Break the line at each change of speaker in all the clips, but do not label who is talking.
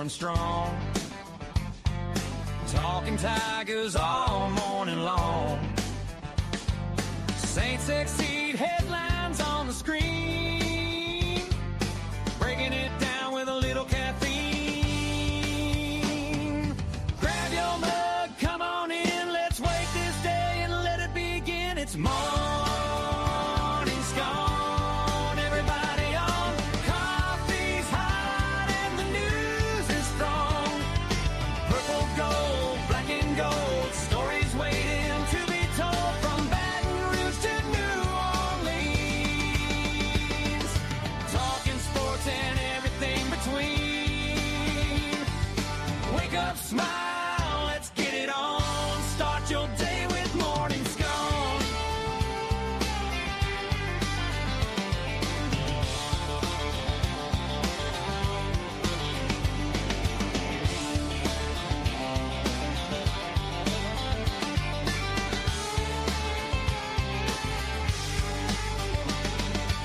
and strong. Talking Tigers all morning long. Saints exceed headlines on the screen. Breaking it down with a little caffeine. Grab your mug, come on in. Let's wake this day and let it begin. It's morning scone. Everybody on. Coffee's hot and the news is strong. Purple, gold, black and gold. Stories waiting to be told from Baton Rouge to New Orleans. Talking sports and everything between. Wake up, smile, let's get it on. Start your day with morning scone.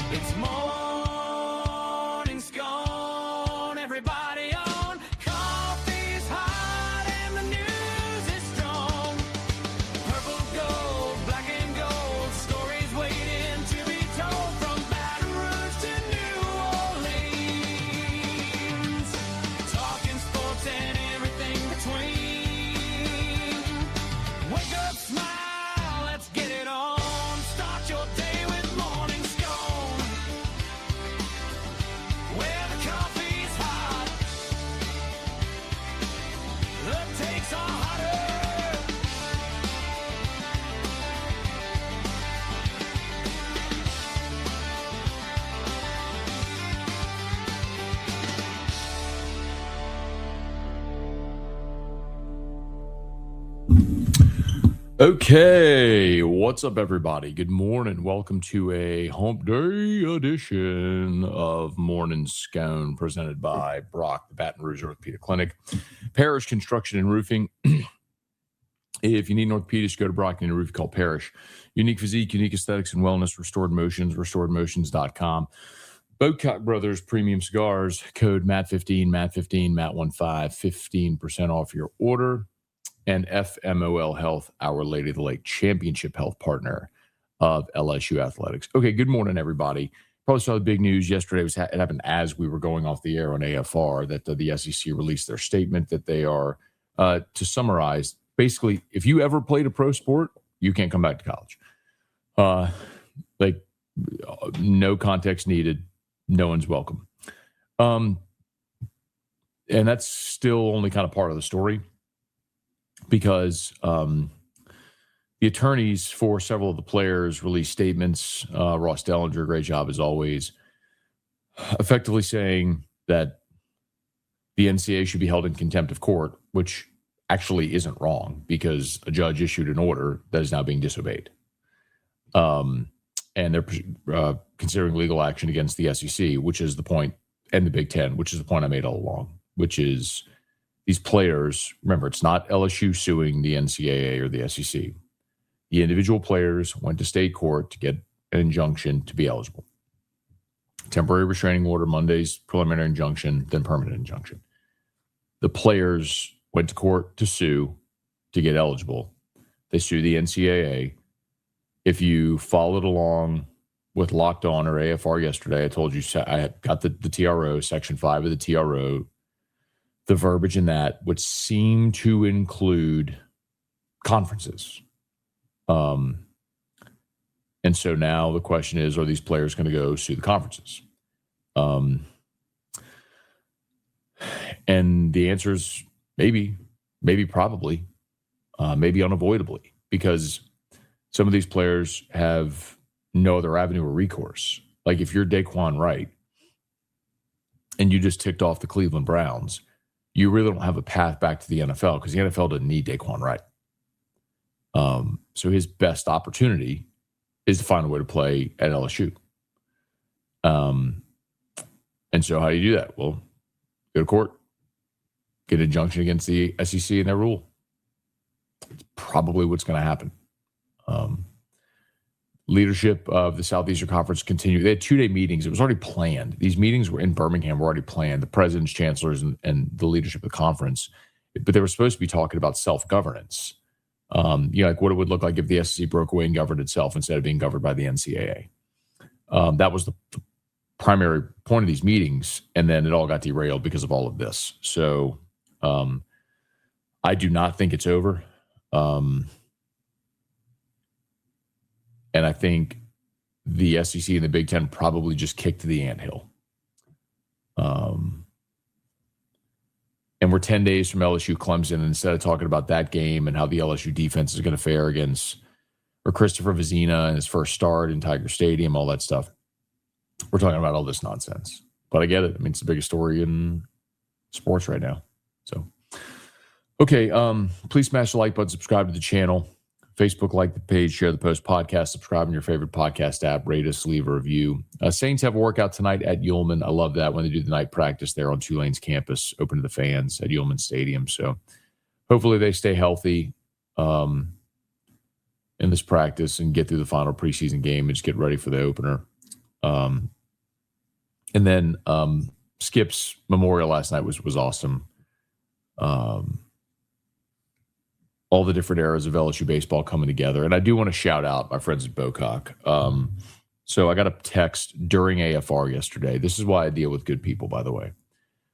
It's morning scone. Everybody on. Coffee's hot and the news is strong. Purple, gold, black and gold. Stories waiting to be told from Baton Rouge to New Orleans. Talking sports and everything between. Wake up, smile, let's get it on. Start your day with morning scone. Where the coffee's hot, the takes are hotter.
Okay, what's up, everybody? Good morning. Welcome to a hump day edition of Morning Scone presented by Brock, the Baton Rouge Orthopedic Clinic, Parrish Construction and Roofing. If you need an orthopedist, go to Brock and Roof, call Parrish. Unique physique, unique aesthetics and wellness, Restored Motions, restoredmotions.com. Boatcock Brothers Premium Cigars, code MAT15, MAT15, MAT15, 15% off your order. And FMOL Health, Our Lady of the Lake Championship Health Partner of LSU Athletics. Okay, good morning, everybody. Probably saw the big news yesterday. It happened as we were going off the air on AFR that the SEC released their statement that they are, to summarize, basically, if you ever played a pro sport, you can't come back to college. No context needed. No one's welcome. And that's still only kind of part of the story. Because the attorneys for several of the players released statements. Ross Dellinger, great job as always, effectively saying that the NCAA should be held in contempt of court, which actually isn't wrong because a judge issued an order that is now being disobeyed. And they're considering legal action against the SEC, which is the point, and the Big Ten, which is the point I made all along, which is these players, remember, it's not LSU suing the NCAA or the SEC. The individual players went to state court to get an injunction to be eligible. Temporary restraining order, Monday's preliminary injunction, then permanent injunction. The players went to court to sue to get eligible. They sue the NCAA. If you followed along with Locked On or AFR yesterday, I told you I got the TRO, Section 5 of the TRO. The verbiage in that would seem to include conferences. And so now the question is, are these players going to go sue the conferences? And the answer is maybe, probably, maybe unavoidably, because some of these players have no other avenue or recourse. Like if you're Dae'Quan Wright and you just ticked off the Cleveland Browns, you really don't have a path back to the NFL because the NFL doesn't need Dae'Quan Wright. So his best opportunity is to find a way to play at LSU. And so how do you do that? Well, go to court, get an injunction against the SEC and their rule. It's probably what's going to happen. leadership of the Southeastern Conference continue. They had 2-day meetings. It was already planned. These meetings were in Birmingham, were already planned. The presidents, chancellors, and the leadership of the conference. But they were supposed to be talking about self-governance. Like what it would look like if the SEC broke away and governed itself instead of being governed by the NCAA. That was the primary point of these meetings, and then it all got derailed because of all of this. So I do not think it's over. And I think the SEC and the Big Ten probably just kicked to the anthill. And we're 10 days from LSU Clemson, and instead of talking about that game and how the LSU defense is going to fare against or Christopher Vizina and his first start in Tiger Stadium, all that stuff, we're talking about all this nonsense. But I get it. I mean, it's the biggest story in sports right now. So, okay, please smash the like button, subscribe to the channel. Facebook, like the page, share the post, podcast, subscribe in your favorite podcast app, rate us, leave a review. Saints have a workout tonight at Ullman. I love that when they do the night practice there on Tulane's campus, open to the fans at Ullman Stadium. So hopefully they stay healthy in this practice and get through the final preseason game and just get ready for the opener. And then Skip's memorial last night was awesome. All the different eras of LSU baseball coming together. And I do want to shout out my friends at Bocock. So I got a text during AFR yesterday. This is why I deal with good people, by the way.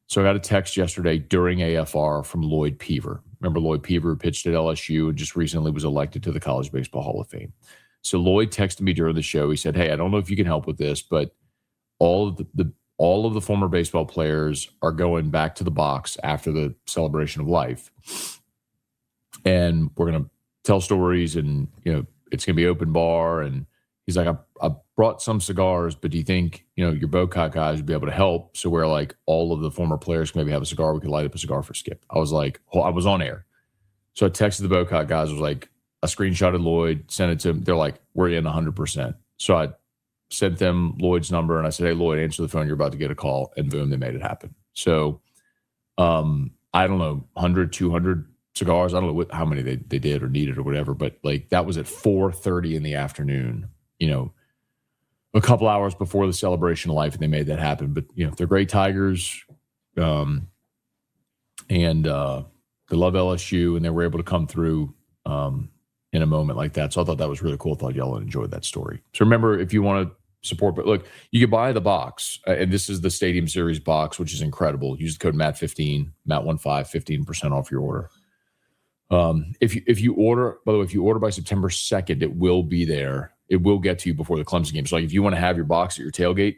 So I got a text yesterday during AFR from Lloyd Peaver. Remember Lloyd Peaver, who pitched at LSU and just recently was elected to the College Baseball Hall of Fame. So Lloyd texted me during the show. He said, hey, I don't know if you can help with this, but all of the former baseball players are going back to the box after the celebration of life. And we're going to tell stories, and, it's going to be open bar. And he's like, I brought some cigars, but do you think, your Bocock guys would be able to help? So where like all of the former players can maybe have a cigar, we could light up a cigar for Skip. I was like, I was on air. So I texted the Bocock guys, was like, I screenshotted Lloyd, sent it to him. They're like, we're in 100%. So I sent them Lloyd's number and I said, hey, Lloyd, answer the phone. You're about to get a call. And boom, they made it happen. So I don't know, 100, 200 cigars. I don't know how many they did or needed or whatever, but like that was at 4:30 in the afternoon, a couple hours before the celebration of life, and they made that happen. But, they're great Tigers, and they love LSU, and they were able to come through in a moment like that. So I thought that was really cool. I thought y'all enjoyed that story. So remember, if you want to support, but look, you can buy the box, and this is the Stadium Series box, which is incredible. Use the code MAT15, MAT15, 15% off your order. If you order, by the way, if you order by September 2nd, it will be there. It will get to you before the Clemson game. So like if you want to have your box at your tailgate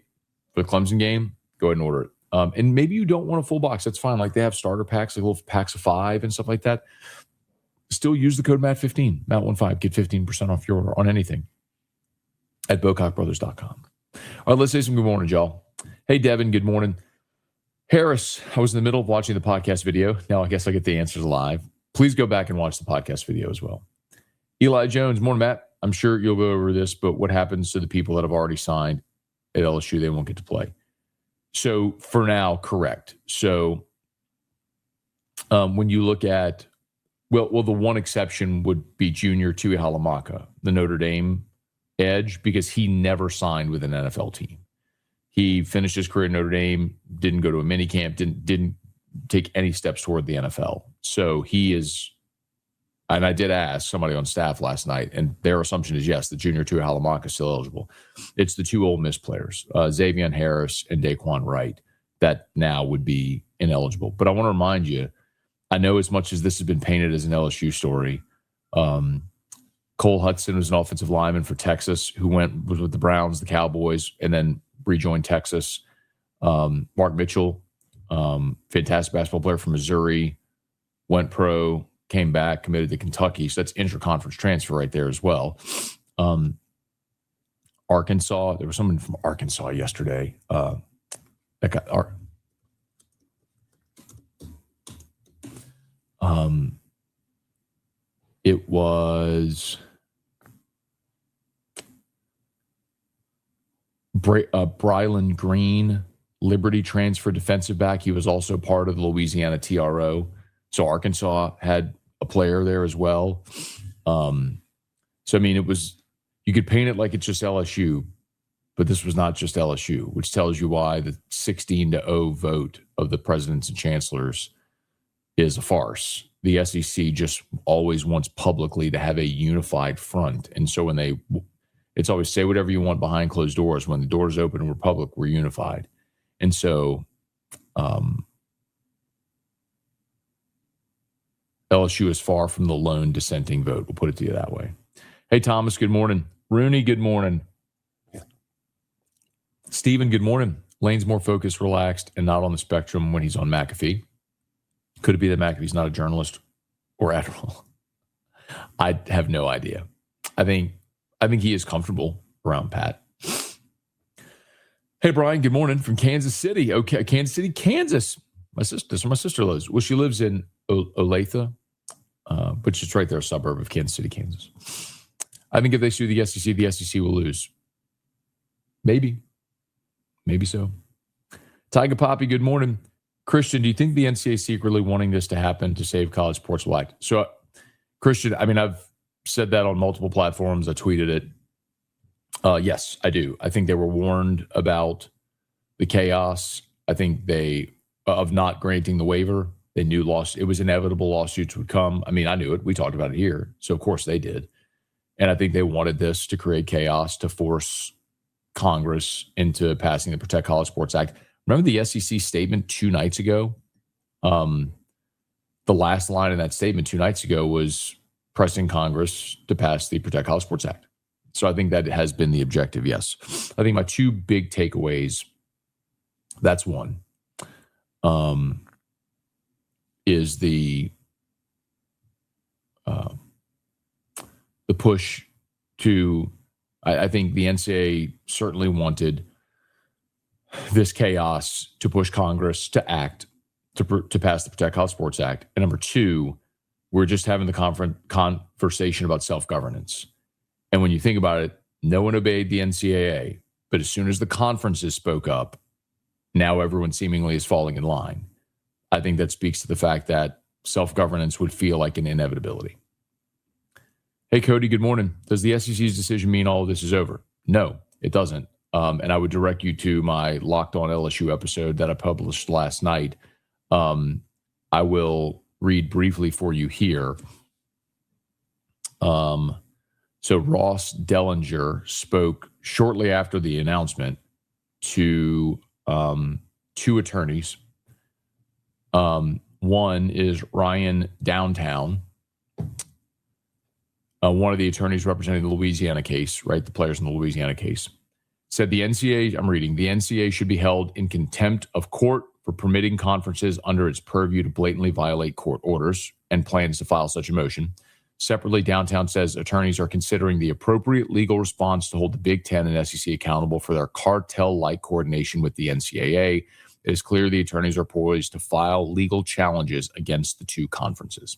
for the Clemson game, go ahead and order it. And maybe you don't want a full box. That's fine. Like they have starter packs, like little packs of 5 and stuff like that. Still use the code MAT15, MAT15, get 15% off your order on anything at BocockBrothers.com. All right, let's say some good morning, y'all. Hey, Devin, good morning. Harris, I was in the middle of watching the podcast video. Now I guess I get the answers live. Please go back and watch the podcast video as well. Eli Jones, morning, Matt. I'm sure you'll go over this, but what happens to the people that have already signed at LSU? They won't get to play. So for now, correct. So when you look at, well, the one exception would be Junior Tuihalamaka, the Notre Dame edge, because he never signed with an NFL team. He finished his career at Notre Dame, didn't go to a mini camp, didn't take any steps toward the NFL. So he is, and I did ask somebody on staff last night, and their assumption is yes, the Junior Tuihalamaka is still eligible. It's the 2 Ole Miss players, Zxavian Harris and Dae'Quan Wright, that now would be ineligible. But I want to remind you, I know as much as this has been painted as an LSU story, Cole Hudson was an offensive lineman for Texas who was with the Browns, the Cowboys, and then rejoined Texas. Mark Mitchell, fantastic basketball player from Missouri, went pro, came back, committed to Kentucky. So that's intra-conference transfer right there as well. Arkansas, there was someone from Arkansas yesterday. That got it was Brylan Green, Liberty transfer defensive back. He was also part of the Louisiana TRO. So Arkansas had a player there as well. So, I mean, it was, you could paint it like it's just LSU, but this was not just LSU, which tells you why the 16-0 vote of the presidents and chancellors is a farce. The SEC just always wants publicly to have a unified front. And so when it's always say whatever you want behind closed doors. When the doors open and we're public, we're unified. And so LSU is far from the lone dissenting vote. We'll put it to you that way. Hey, Thomas, good morning. Rooney, good morning. Steven, good morning. Lane's more focused, relaxed, and not on the spectrum when he's on McAfee. Could it be that McAfee's not a journalist or admiral? I have no idea. I think he is comfortable around Pat. Hey, Brian, good morning from Kansas City. Okay, Kansas City, Kansas. My sister lives. Well, she lives in Olathe, which is right there, a suburb of Kansas City, Kansas. I think if they sue the SEC will lose. Maybe so. Tiger Poppy, good morning. Christian, do you think the NCAA is secretly wanting this to happen to save college sports will act? So, Christian, I mean, I've said that on multiple platforms. I tweeted it. Yes, I do. I think they were warned about the chaos. I think of not granting the waiver. They knew it was inevitable lawsuits would come. I mean, I knew it. We talked about it here. So, of course, they did. And I think they wanted this to create chaos, to force Congress into passing the Protect College Sports Act. Remember the SEC statement 2 nights ago? The last line in that statement 2 nights ago was pressing Congress to pass the Protect College Sports Act. So I think that has been the objective, yes. I think my 2 big takeaways, that's one, is the push to, I think the NCAA certainly wanted this chaos to push Congress to act, to pass the Protect College Sports Act. And number 2, we're just having the conversation about self-governance. And when you think about it, no one obeyed the NCAA. But as soon as the conferences spoke up, now everyone seemingly is falling in line. I think that speaks to the fact that self-governance would feel like an inevitability. Hey, Cody, good morning. Does the SEC's decision mean all of this is over? No, it doesn't. And I would direct you to my Locked On LSU episode that I published last night. I will read briefly for you here. So Ross Dellinger spoke shortly after the announcement to 2 attorneys. One is Ryan Downtown, one of the attorneys representing the Louisiana case, right? The players in the Louisiana case. Said the NCAA, I'm reading, the NCAA should be held in contempt of court for permitting conferences under its purview to blatantly violate court orders, and plans to file such a motion. Separately, Downtown says attorneys are considering the appropriate legal response to hold the Big Ten and SEC accountable for their cartel-like coordination with the NCAA. It is clear the attorneys are poised to file legal challenges against the 2 conferences.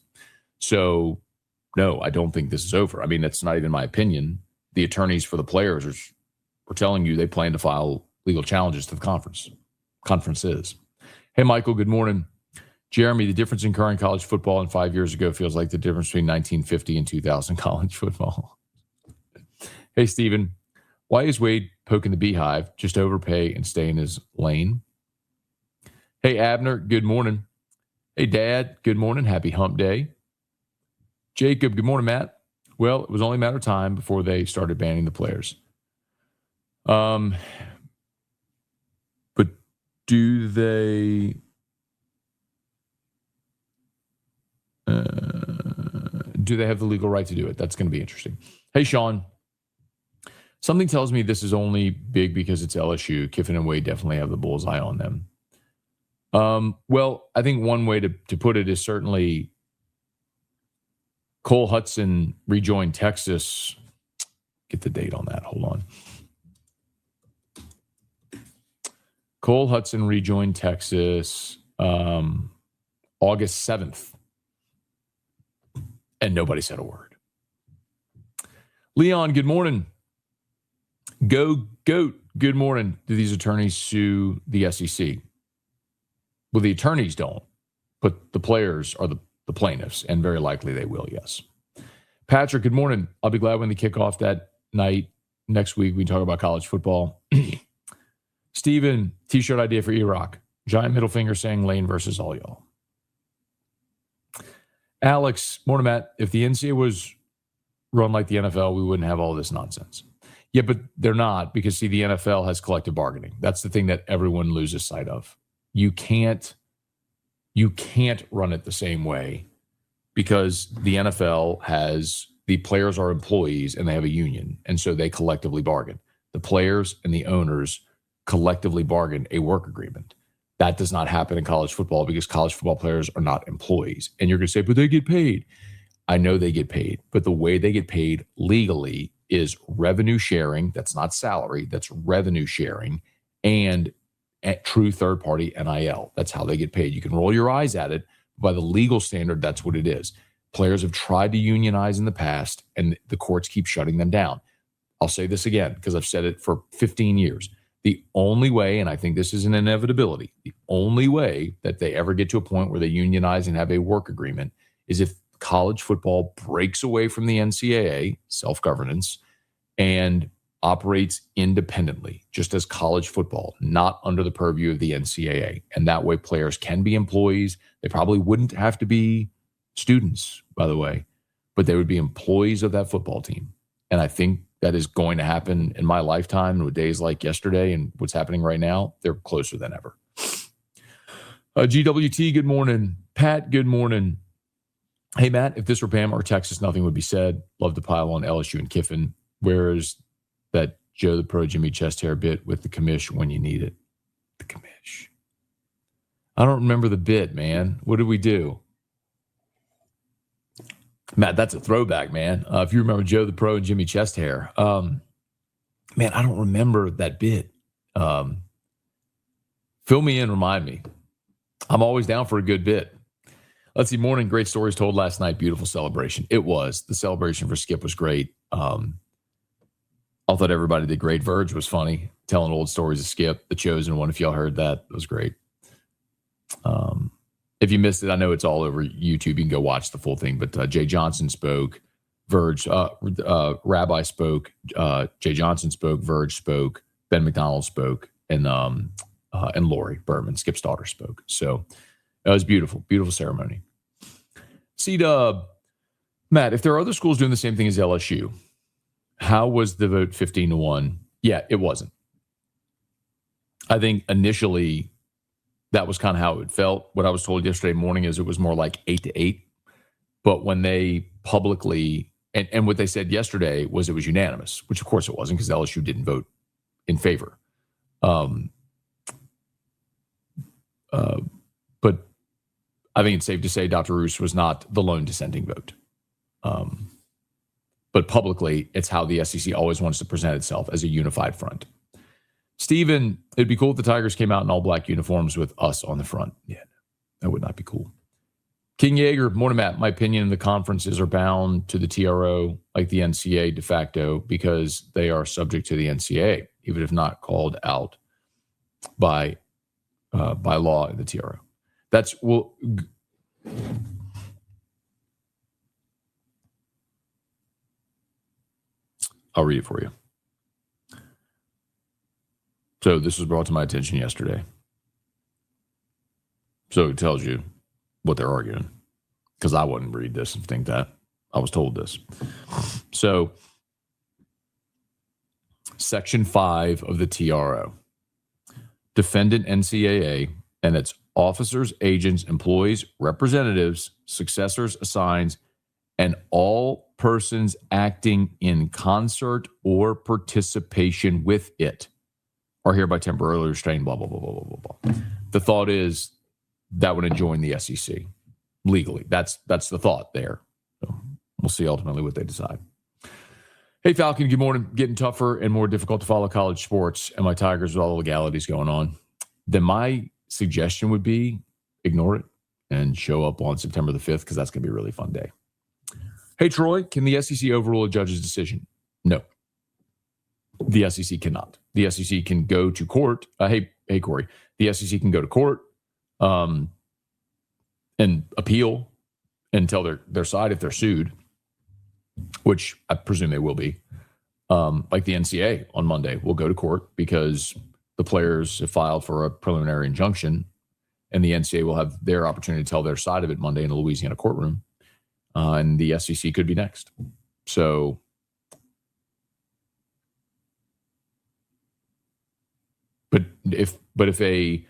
So, no, I don't think this is over. I mean, that's not even my opinion. The attorneys for the players are telling you they plan to file legal challenges to the conferences. Hey, Michael, good morning. Jeremy, the difference in current college football and 5 years ago feels like the difference between 1950 and 2000 college football. Hey, Steven, why is Wade poking the beehive? Just overpay and stay in his lane. Hey, Abner, good morning. Hey, Dad, good morning. Happy hump day. Jacob, good morning, Matt. Well, it was only a matter of time before they started banning the players. But do they... do they have the legal right to do it? That's going to be interesting. Hey, Sean. Something tells me this is only big because it's LSU. Kiffin and Wade definitely have the bullseye on them. Well, I think one way to put it is certainly Cole Hudson rejoined Texas. Get the date on that. Hold on. Cole Hudson rejoined Texas August 7th. And nobody said a word. Leon, good morning. Go Goat, good morning. Do these attorneys sue the SEC? Well, the attorneys don't, but the players are the plaintiffs, and very likely they will, yes. Patrick, good morning. I'll be glad when they kick off that night. Next week, we talk about college football. Steven, T-shirt idea for E-Rock. Giant middle finger saying Lane versus all y'all. Alex, morning, Matt. If the NCAA was run like the NFL, we wouldn't have all this nonsense. Yeah, but they're not because, see, the NFL has collective bargaining. That's the thing that everyone loses sight of. You can't run it the same way because the NFL has the players are employees and they have a union, and so they collectively bargain. The players and the owners collectively bargain a work agreement. That does not happen in college football because college football players are not employees. And you're going to say, but they get paid. I know they get paid, but the way they get paid legally is revenue sharing. That's not salary. That's revenue sharing and at true third-party NIL. That's how they get paid. You can roll your eyes at it. By the legal standard, that's what it is. Players have tried to unionize in the past, and the courts keep shutting them down. I'll say this again because I've said it for 15 years. The only way, and I think this is an inevitability, the only way that they ever get to a point where they unionize and have a work agreement is if college football breaks away from the NCAA, self-governance, and operates independently, just as college football, not under the purview of the NCAA. And that way players can be employees. They probably wouldn't have to be students, by the way, but they would be employees of that football team. And I think that is going to happen in my lifetime with days like yesterday and what's happening right now. They're closer than ever. GWT, good morning. Pat, good morning. Hey, Matt, if this were Bama or Texas, nothing would be said. Love to pile on LSU and Kiffin. Where's that Joe the Pro Jimmy chest hair bit with the commish when you need it? The commish. I don't remember the bit, man. What did we do? Matt, that's a throwback, man. If you remember Joe the Pro and Jimmy chest hair. Man, I don't remember that bit. Fill me in, remind me. I'm always down for a good bit. Let's see, morning, great stories told last night. Beautiful celebration. It was. The celebration for Skip was great. I thought everybody did great. Verge was funny, telling old stories of Skip, the chosen one. If y'all heard that, it was great. If you missed it, I know it's all over YouTube. You can go watch the full thing. But Jay Johnson spoke, Verge, Rabbi spoke, Jay Johnson spoke, Verge spoke, Ben McDonald spoke, and Lori Berman, Skip's daughter, spoke. So it was beautiful, beautiful ceremony. C-Dub, Matt, if there are other schools doing the same thing as LSU, how was the vote 15-1? Yeah, it wasn't. I think initially that was kind of how it felt. What I was told yesterday morning is it was more like 8-8. But when they publicly, and what they said yesterday was it was unanimous, which of course it wasn't because LSU didn't vote in favor. But I think it's safe to say Dr. Roos was not the lone dissenting vote. But publicly, it's how the SEC always wants to present itself as a unified front. Steven, it'd be cool if the Tigers came out in all black uniforms with us on the front. Yeah, that would not be cool. King Yeager, morning, Matt. My opinion, the conferences are bound to the TRO like the NCAA de facto because they are subject to the NCAA, even if not called out by law in the TRO. That's, well, I'll read it for you. So this was brought to my attention yesterday. So it tells you what they're arguing. Because I wouldn't read this and think that. I was told this. So Section 5 of the TRO. Defendant NCAA and its officers, agents, employees, representatives, successors, assigns, and all persons acting in concert or participation with it are hereby temporarily restrained, blah, blah, blah, blah, blah, blah, blah. The thought is that would enjoin the SEC legally. That's the thought there. So we'll see ultimately what they decide. Hey, Falcon, good morning. Getting tougher and more difficult to follow college sports and my Tigers with all the legalities going on. Then my suggestion would be ignore it and show up on September the 5th because that's going to be a really fun day. Hey, Troy, can the SEC overrule a judge's decision? No. The SEC cannot. The SEC can go to court. Hey, Corey. The SEC can go to court and appeal and tell their side if they're sued, which I presume they will be. like the NCAA on Monday, will go to court because the players have filed for a preliminary injunction, and the NCAA will have their opportunity to tell their side of it Monday in the Louisiana courtroom, and the SEC could be next. So, but if a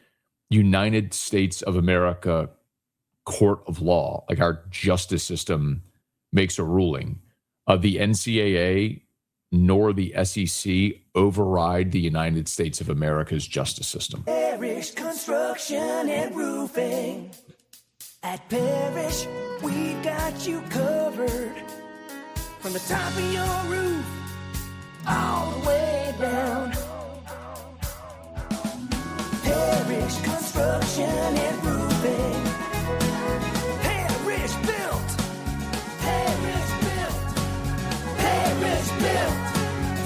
United States of America court of law, like our justice system, makes a ruling, the NCAA nor the SEC override the United States of America's justice system.
Parish Construction and Roofing. At Parish, we've got you covered. From the top of your roof, all the way down. Parish Construction and Roofing. Parish built. Parish built. Parish built.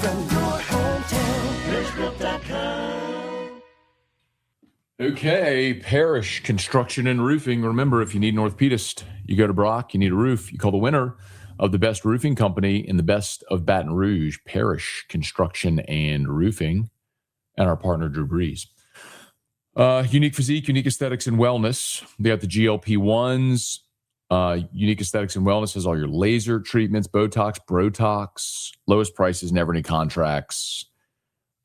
From your hometown. ParishBuilt.com.
Okay, Parish Construction and Roofing. Remember, if you need an orthopedist, you go to Brock. You need a roof, you call the winner of the best roofing company in the best of Baton Rouge, Parish Construction and Roofing, and our partner, Drew Brees. Unique physique, unique aesthetics and wellness. They got the GLP-1s. Unique aesthetics and wellness has all your laser treatments, Botox, Brotox, lowest prices, never any contracts.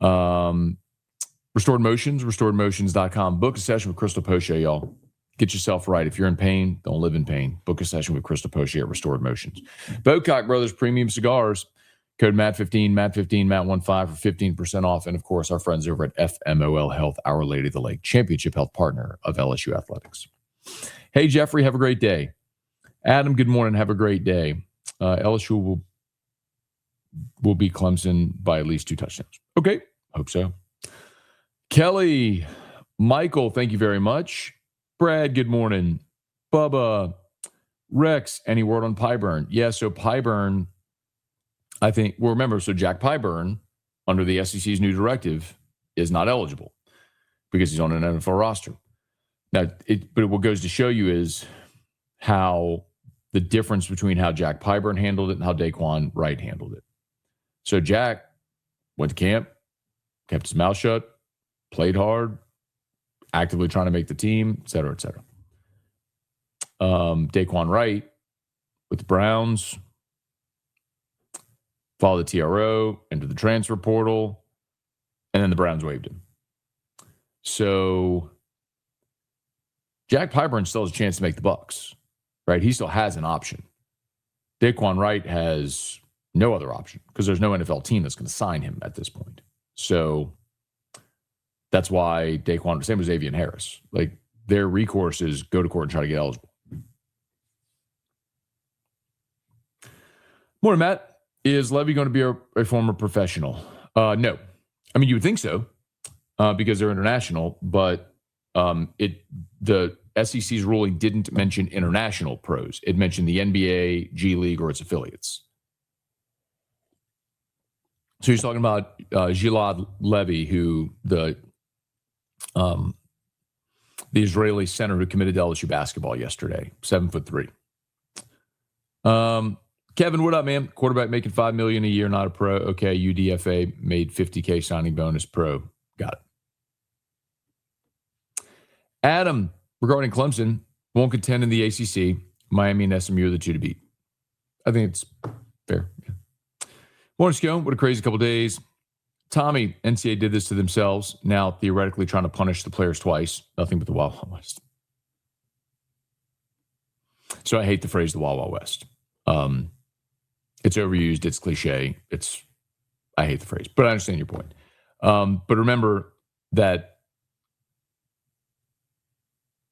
Restored Motions, restoredmotions.com. Book a session with Crystal Poche, y'all. Get yourself right. If you're in pain, don't live in pain. Book a session with Crystal Poche at Restored Motions. Bocock Brothers Premium Cigars. Code MAT15, MAT15, MAT15 for 15% off. And, of course, our friends over at FMOL Health, Our Lady of the Lake, championship health partner of LSU Athletics. Hey, Jeffrey, have a great day. Adam, good morning. Have a great day. LSU will beat Clemson by at least 2 touchdowns. Okay, hope so. Kelly, Michael, thank you very much. Brad, good morning. Bubba, Rex, any word on Pyburn? Yeah, so Pyburn, I think, well, remember, so Jack Pyburn, under the SEC's new directive, is not eligible because he's on an NFL roster. Now, but what goes to show you is how the difference between how Jack Pyburn handled it and how Dae'Quan Wright handled it. So Jack went to camp, kept his mouth shut, played hard, actively trying to make the team, et cetera, et cetera. Dae'Quan Wright with the Browns, followed the TRO, entered the transfer portal, and then the Browns waived him. So Jack Pyburn still has a chance to make the Bucs, right? He still has an option. Dae'Quan Wright has no other option because there's no NFL team that's going to sign him at this point. So that's why Dae'Quan, same as Zxavian Harris, like their recourse is go to court and try to get eligible. Morning, Matt. Is Levy going to be a former professional? No. I mean, you would think so because they're international, but the SEC's ruling didn't mention international pros. It mentioned the NBA, G League, or its affiliates. So he's talking about Gilad Levy, who the Israeli center who committed to LSU basketball yesterday, 7'3". Kevin, what up, man? Quarterback making $5 million a year, not a pro. Okay, UDFA made $50K signing bonus, pro. Got it. Adam, regarding Clemson, won't contend in the ACC. Miami and SMU are the 2 to beat. I think it's fair. Yeah. Morning, Scone. What a crazy couple days. Tommy, NCAA did this to themselves. Now theoretically trying to punish the players twice. Nothing but the Wild Wild West. So I hate the phrase the Wild Wild West. It's overused. It's cliche. I hate the phrase, but I understand your point. But remember that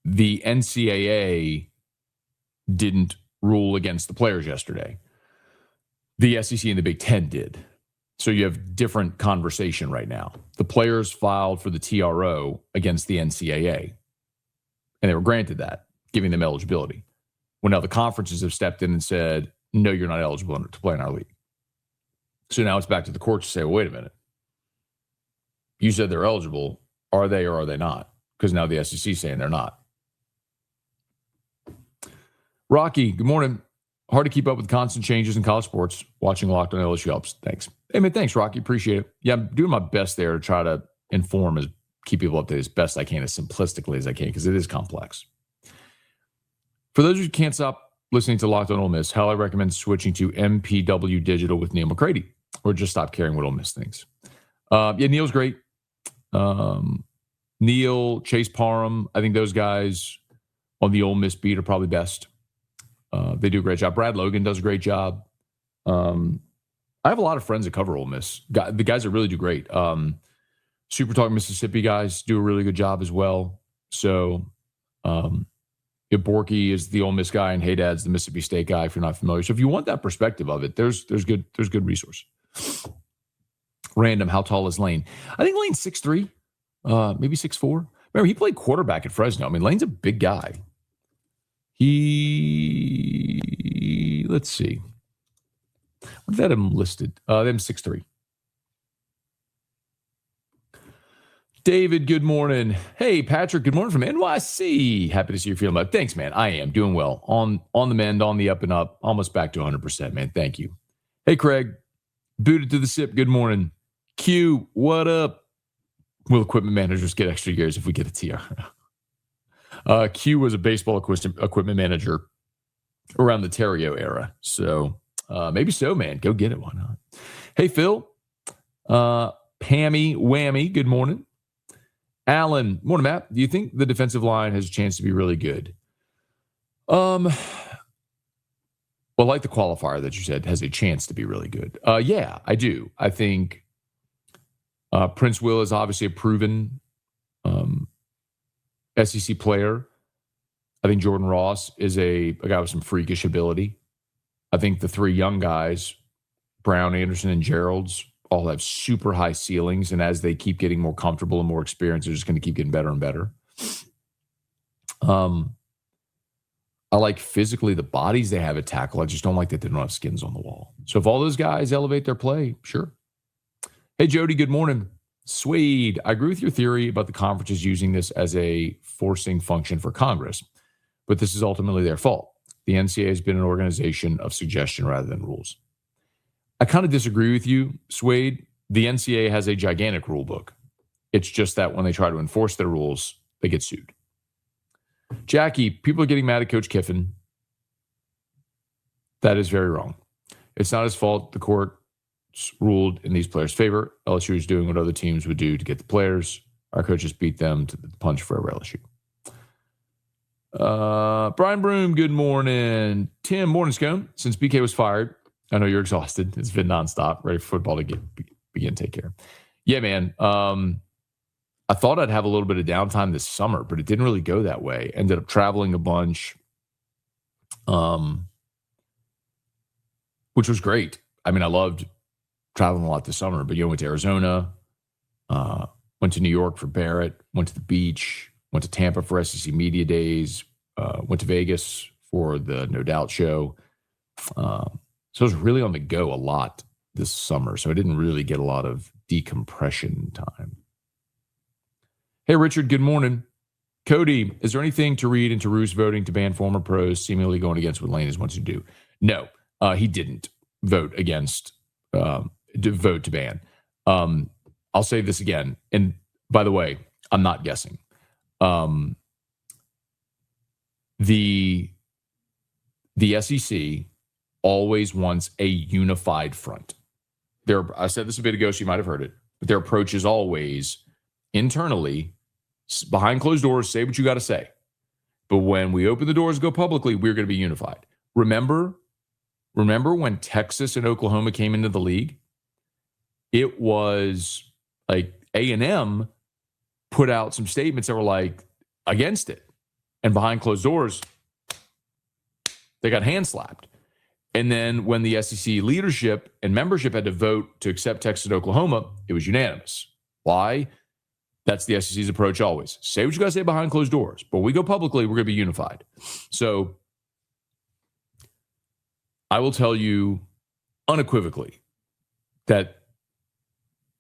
the NCAA didn't rule against the players yesterday. The SEC and the Big Ten did. So you have different conversation right now. The players filed for the TRO against the NCAA, and they were granted that, giving them eligibility. Well, now the conferences have stepped in and said, no, you're not eligible to play in our league. So now it's back to the courts to say, well, wait a minute. You said they're eligible. Are they or are they not? Because now the SEC is saying they're not. Rocky, good morning. Hard to keep up with constant changes in college sports. Watching Locked on LSU helps. Thanks. Hey, man, thanks, Rocky. Appreciate it. Yeah, I'm doing my best there to try to inform, keep people up to date as best I can, as simplistically as I can, because it is complex. For those who can't stop listening to Locked on Ole Miss, how I recommend switching to MPW Digital with Neil McCready, or just stop caring what Ole Miss thinks. Neil's great. Neil, Chase Parham, I think those guys on the Ole Miss beat are probably best. They do a great job. Brad Logan does a great job. I have a lot of friends that cover Ole Miss. The guys that really do great. Super Talk Mississippi guys do a really good job as well. So, Borky is the Ole Miss guy, and Haydad's the Mississippi State guy. If you're not familiar, so if you want that perspective of it, there's good resource. Random, how tall is Lane? I think Lane's 6'3", maybe 6'4". Remember, he played quarterback at Fresno. I mean, Lane's a big guy. Let's see. What did that him listed? Them 6'3". David, good morning. Hey, Patrick, good morning from NYC. Happy to see you feeling better. Thanks, man. I am doing well. On the mend, on the up and up. Almost back to 100%, man. Thank you. Hey, Craig. Booted to the sip. Good morning. Q, what up? Will equipment managers get extra years if we get a TR? Q was a baseball equipment manager around the Terrio era. So maybe so, man. Go get it. Why not? Hey, Phil. Pammy Whammy, good morning. Alan, morning, Matt. Do you think the defensive line has a chance to be really good? Well, like the qualifier that you said, has a chance to be really good. Yeah, I do. I think Prince Will is obviously a proven SEC player. I think Jordan Ross is a guy with some freakish ability. I think the three young guys, Brown, Anderson, and Gerald's, all have super high ceilings, and as they keep getting more comfortable and more experience, they're just going to keep getting better and better. I like physically the bodies they have at tackle. I just don't like that they don't have skins on the wall. So if all those guys elevate their play, sure. Hey, Jody, good morning. Swede, I agree with your theory about the conferences using this as a forcing function for Congress, but this is ultimately their fault. The NCAA has been an organization of suggestion rather than rules. I kind of disagree with you, Swade. The NCAA has a gigantic rule book. It's just that when they try to enforce their rules, they get sued. Jackie, people are getting mad at Coach Kiffin. That is very wrong. It's not his fault. The court ruled in these players' favor. LSU is doing what other teams would do to get the players. Our coaches beat them to the punch for LSU. Brian Broom, good morning. Tim, morning, Scone. Since BK was fired, I know you're exhausted. It's been nonstop, ready for football to begin. Take care. Yeah, man. I thought I'd have a little bit of downtime this summer, but it didn't really go that way. Ended up traveling a bunch, which was great. I mean, I loved traveling a lot this summer, but went to Arizona, went to New York for Barrett, went to the beach, went to Tampa for SEC Media Days, went to Vegas for the No Doubt show. So I was really on the go a lot this summer, so I didn't really get a lot of decompression time. Hey, Richard, good morning. Cody, is there anything to read into Roos voting to ban former pros, seemingly going against what Lane is wants to do? No, he didn't vote to ban. I'll say this again, and by the way, I'm not guessing. The SEC always wants a unified front. I said this a bit ago, so you might have heard it, but their approach is always internally, behind closed doors, say what you got to say. But when we open the doors and go publicly, we're going to be unified. Remember when Texas and Oklahoma came into the league? It was like A&M put out some statements that were like against it. And behind closed doors, they got hand slapped. And then when the SEC leadership and membership had to vote to accept Texas and Oklahoma, it was unanimous. Why? That's the SEC's approach always. Say what you got to say behind closed doors. But when we go publicly, we're going to be unified. So I will tell you unequivocally that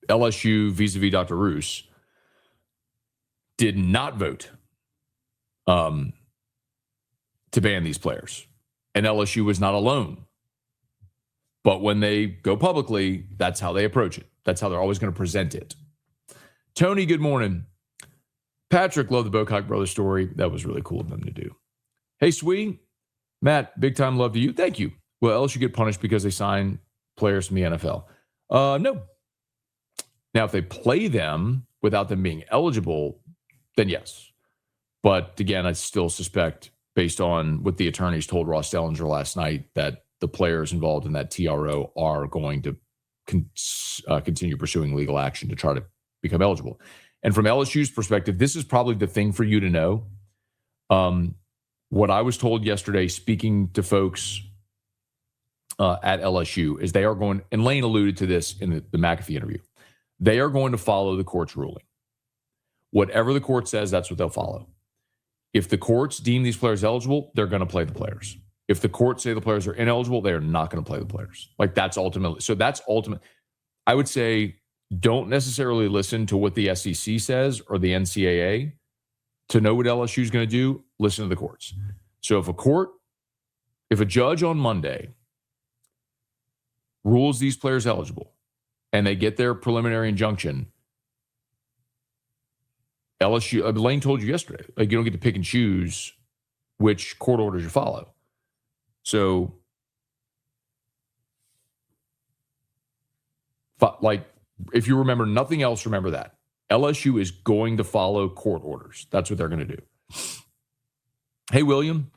LSU vis-a-vis Dr. Roos did not vote to ban these players. And LSU was not alone But when they go publicly, that's how they approach it. That's how they're always going to present it. Tony, good morning. Patrick, love the Bocock Brothers story. That was really cool of them to do. Hey, Swee. Matt, big time love to you. Thank you. Well, LSU get punished because they sign players from the NFL. No. Now, if they play them without them being eligible, then yes. But again, I still suspect, based on what the attorneys told Ross Dellinger last night, that the players involved in that TRO are going to continue pursuing legal action to try to become eligible. And from LSU's perspective, this is probably the thing for you to know. What I was told yesterday, speaking to folks at LSU, is they are going, and Lane alluded to this in the McAfee interview, they are going to follow the court's ruling. Whatever the court says, that's what they'll follow. If the courts deem these players eligible, they're going to play the players. If the courts say the players are ineligible, they are not going to play the players. Like that's ultimately, so that's ultimate. I would say don't necessarily listen to what the SEC says or the NCAA to know what LSU is going to do. Listen to the courts. So if a judge on Monday rules these players eligible and they get their preliminary injunction, LSU, Lane told you yesterday, like you don't get to pick and choose which court orders you follow. So, like, if you remember nothing else, remember that. LSU is going to follow court orders. That's what they're going to do. Hey, William.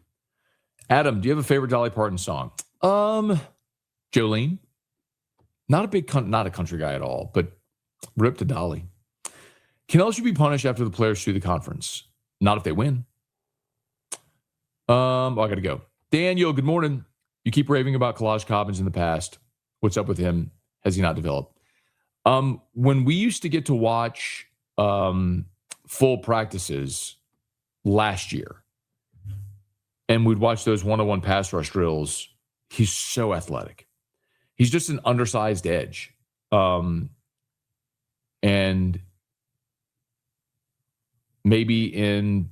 Adam, do you have a favorite Dolly Parton song? Jolene. Not a country guy at all, but rip to Dolly. Can LSU be punished after the players sue the conference? Not if they win. I got to go. Daniel, good morning. You keep raving about Kalaj Cobbins in the past. What's up with him? Has he not developed? When we used to get to watch full practices last year, and we'd watch those one-on-one pass rush drills, he's so athletic. He's just an undersized edge. And maybe in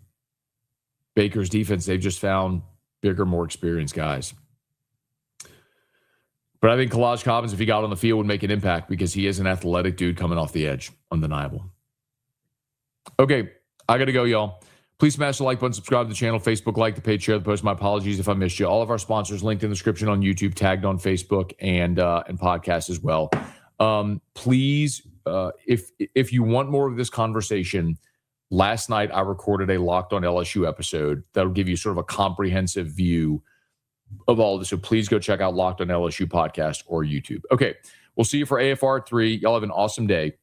Baker's defense, they've just found bigger, more experienced guys. But I think Kalaj Cobbins, if he got on the field, would make an impact because he is an athletic dude coming off the edge. Undeniable. Okay, I got to go, y'all. Please smash the like button, subscribe to the channel, Facebook, like the page, share the post. My apologies if I missed you. All of our sponsors linked in the description on YouTube, tagged on Facebook, and podcast as well. Please, if you want more of this conversation, last night I recorded a Locked on LSU episode that'll give you sort of a comprehensive view of all of this. So please go check out Locked on LSU podcast or YouTube. Okay, we'll see you for AFR 3. Y'all have an awesome day.